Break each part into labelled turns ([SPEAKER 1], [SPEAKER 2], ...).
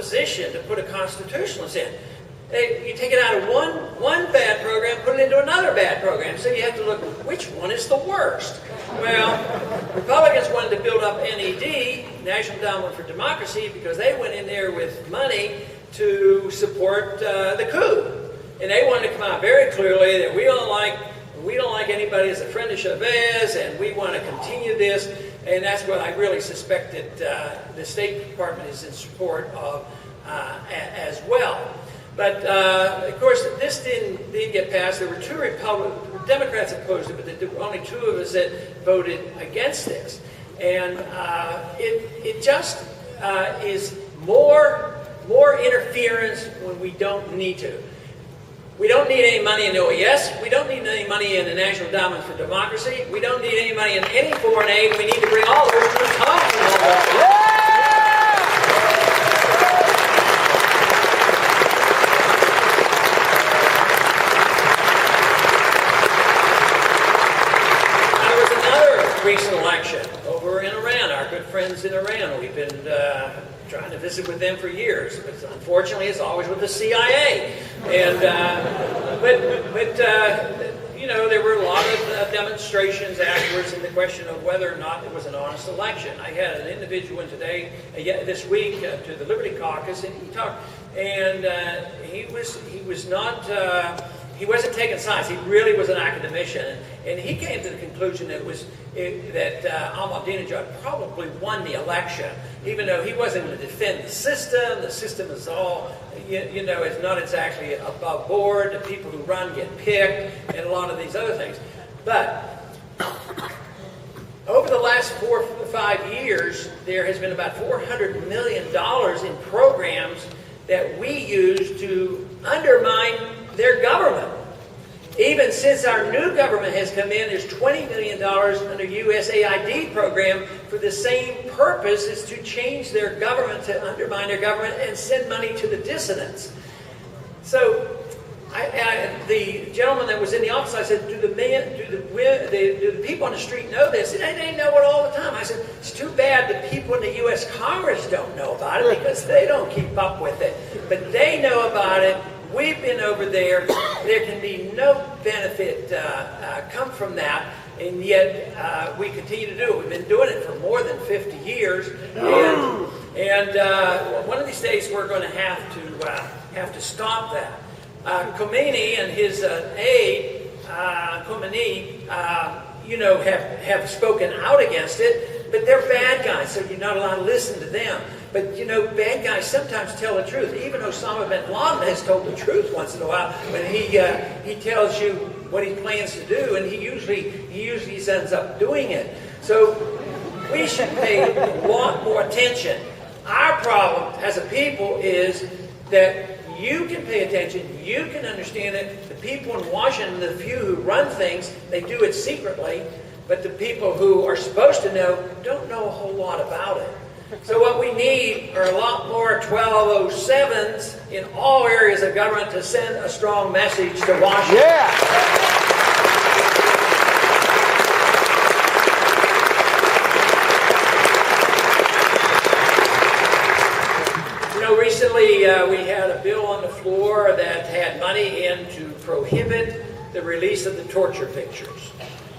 [SPEAKER 1] position to put a constitutionalist in. You take it out of one bad program, put it into another bad program. So you have to look, which one is the worst? Well, Republicans wanted to build up NED, National Endowment for Democracy, because they went in there with money to support the coup. And they wanted to come out very clearly that we don't like anybody as a friend of Chavez, and we want to continue this. And that's what I really suspect that the State Department is in support of as well. But, of course, this didn't get passed. There were two Democrats opposed it, but there were only two of us that voted against this. And it just is more interference when we don't need to. We don't need any money in the OES. We don't need any money in the National Endowment for Democracy. We don't need any money in any foreign aid. We need to bring all those to the top. Recent election over in Iran, our good friends in Iran. We've been trying to visit with them for years, but unfortunately it's always with the CIA. And you know, there were a lot of demonstrations afterwards in the question of whether or not it was an honest election. I had an individual in this week to the Liberty Caucus, and he talked, and he was not. He wasn't taking sides. He really was an academician, and he came to the conclusion that Ahmadinejad probably won the election, even though he wasn't going to defend the system. The system is all, you know, it's not exactly above board. The people who run get picked, and a lot of these other things. But over the last 4 or 5 years, there has been about $400 million in programs that we use to undermine their government. Even since our new government has come in, there's $20 million under USAID program for the same purpose, is to change their government, to undermine their government and send money to the dissidents. So the gentleman that was in the office, I said, do the people on the street know this? And they know it all the time. I said, it's too bad the people in the U.S. Congress don't know about it, because they don't keep up with it. But they know about it. We've been over there. There can be no benefit come from that, and yet we continue to do it. We've been doing it for more than 50 years, and one of these days we're going to have to stop that. Khomeini and his aide, Khomeini, you know, have spoken out against it, but they're bad guys, so you're not allowed to listen to them. But, you know, bad guys sometimes tell the truth. Even Osama bin Laden has told the truth once in a while when he tells you what he plans to do, and he usually ends up doing it. So we should pay a lot more attention. Our problem as a people is that you can pay attention, you can understand it. The people in Washington, the few who run things, they do it secretly, but the people who are supposed to know don't know a whole lot about it. So what we need are a lot more 1207s in all areas of government to send a strong message to Washington.
[SPEAKER 2] Yeah.
[SPEAKER 1] You know, recently we had a bill on the floor that had money in to prohibit the release of the torture pictures.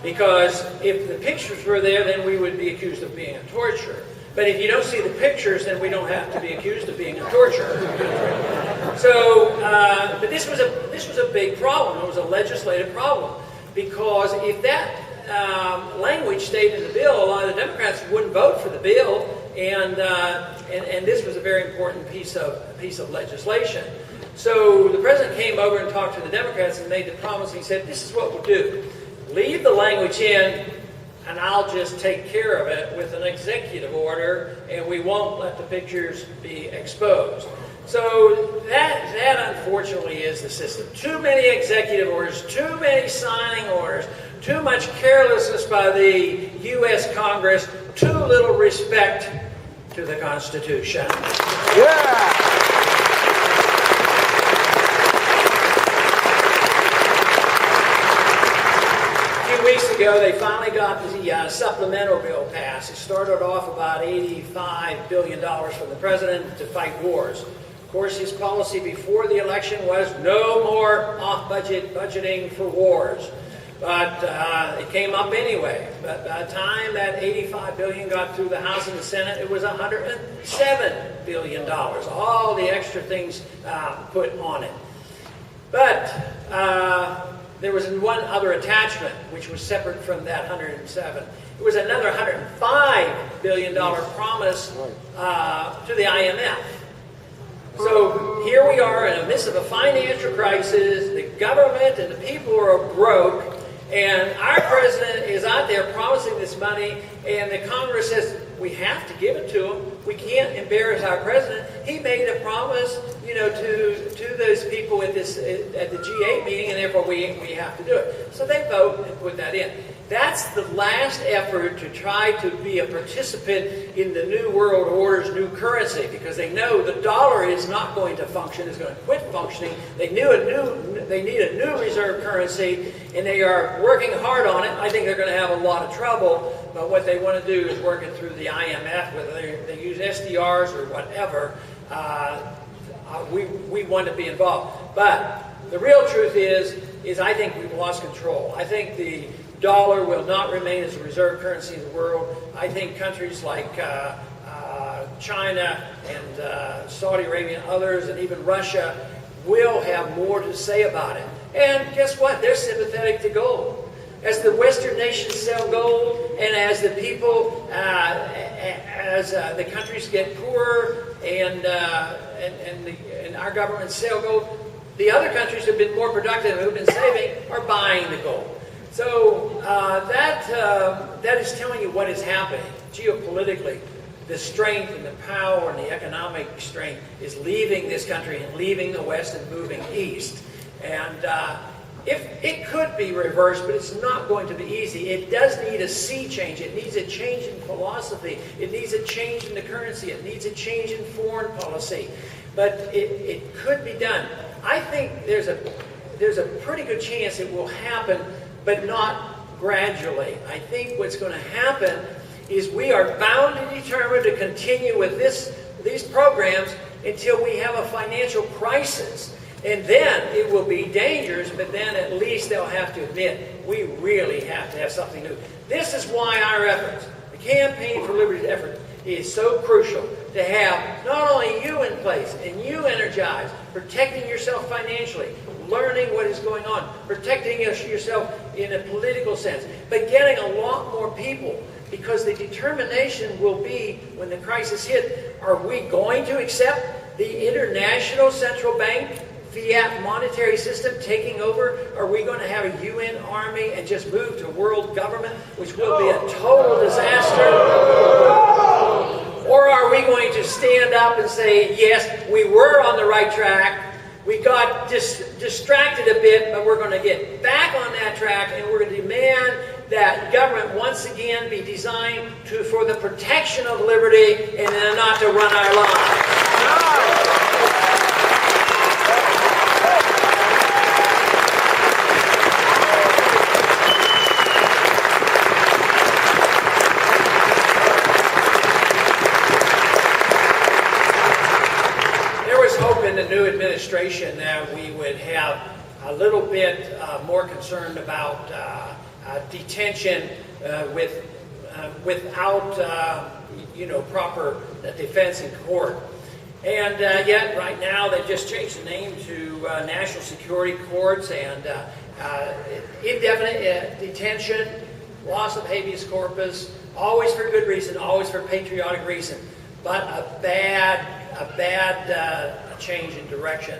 [SPEAKER 1] Because if the pictures were there, then we would be accused of being a torturer. But if you don't see the pictures, then we don't have to be accused of being a torturer. So, but this was a big problem. It was a legislative problem, because if that language stayed in the bill, a lot of the Democrats wouldn't vote for the bill, and this was a very important piece of legislation. So the president came over and talked to the Democrats and made the promise. He said, "This is what we'll do: leave the language in, and I'll just take care of it with an executive order, and we won't let the pictures be exposed." So that unfortunately is the system. Too many executive orders, too many signing orders, too much carelessness by the U.S. Congress, too little respect to the Constitution.
[SPEAKER 2] Yeah.
[SPEAKER 1] Weeks ago, they finally got got the supplemental bill passed. It started off about $85 billion from the president to fight wars. Of course, his policy before the election was no more off-budget budgeting for wars. But it came up anyway. But by the time that $85 billion got through the House and the Senate, it was $107 billion. All the extra things put on it. But there was one other attachment, which was separate from that 107. It was another $105 billion promise to the IMF. So here we are in the midst of a financial crisis. The government and the people are broke. And our president is out there promising this money, and the Congress says, we have to give it to him. We can't embarrass our president. He made a promise, to those people at the G8 meeting, and therefore we have to do it. So they vote and put that in. That's the last effort to try to be a participant in the new world order's new currency, because they know the dollar is not going to function, is going to quit functioning. They need a new reserve currency, and they are working hard on it. I think they're going to have a lot of trouble, but what they want to do is work it through the IMF, whether they use SDRs or whatever. We want to be involved. But the real truth is I think we've lost control. I think the dollar will not remain as a reserve currency in the world. I think countries like China and Saudi Arabia and others, and even Russia, will have more to say about it. And guess what? They're sympathetic to gold. As the Western nations sell gold, and as the people, as the countries get poorer, and our governments sell gold, the other countries have been more productive, who've been saving, are buying the gold. So that is telling you what is happening geopolitically. The strength and the power and the economic strength is leaving this country and leaving the West and moving east. And if it could be reversed, but it's not going to be easy. It does need a sea change. It needs a change in philosophy. It needs a change in the currency. It needs a change in foreign policy. But it could be done. I think there's a pretty good chance it will happen, but not gradually. I think what's going to happen is we are bound and determined to continue with these programs until we have a financial crisis. And then it will be dangerous, but then at least they'll have to admit, we really have to have something new. This is why our efforts, the Campaign for Liberty's effort, is so crucial to have not only you in place and you energized, protecting yourself financially, learning what is going on, protecting yourself in a political sense, but getting a lot more people, because the determination will be, when the crisis hits, are we going to accept the international central bank fiat monetary system taking over? Are we going to have a UN army and just move to world government, which will be a total disaster? Or are we going to stand up and say, yes, we were on the right track, we got distracted a bit, but we're going to get back on that track, and we're going to demand that government once again be designed for the protection of liberty and not to run our lives. The new administration that we would have a little bit more concerned about detention without proper defense in court. And yet right now they've just changed the name to national security courts, and indefinite detention, loss of habeas corpus, always for good reason, always for patriotic reason, but a bad change in direction.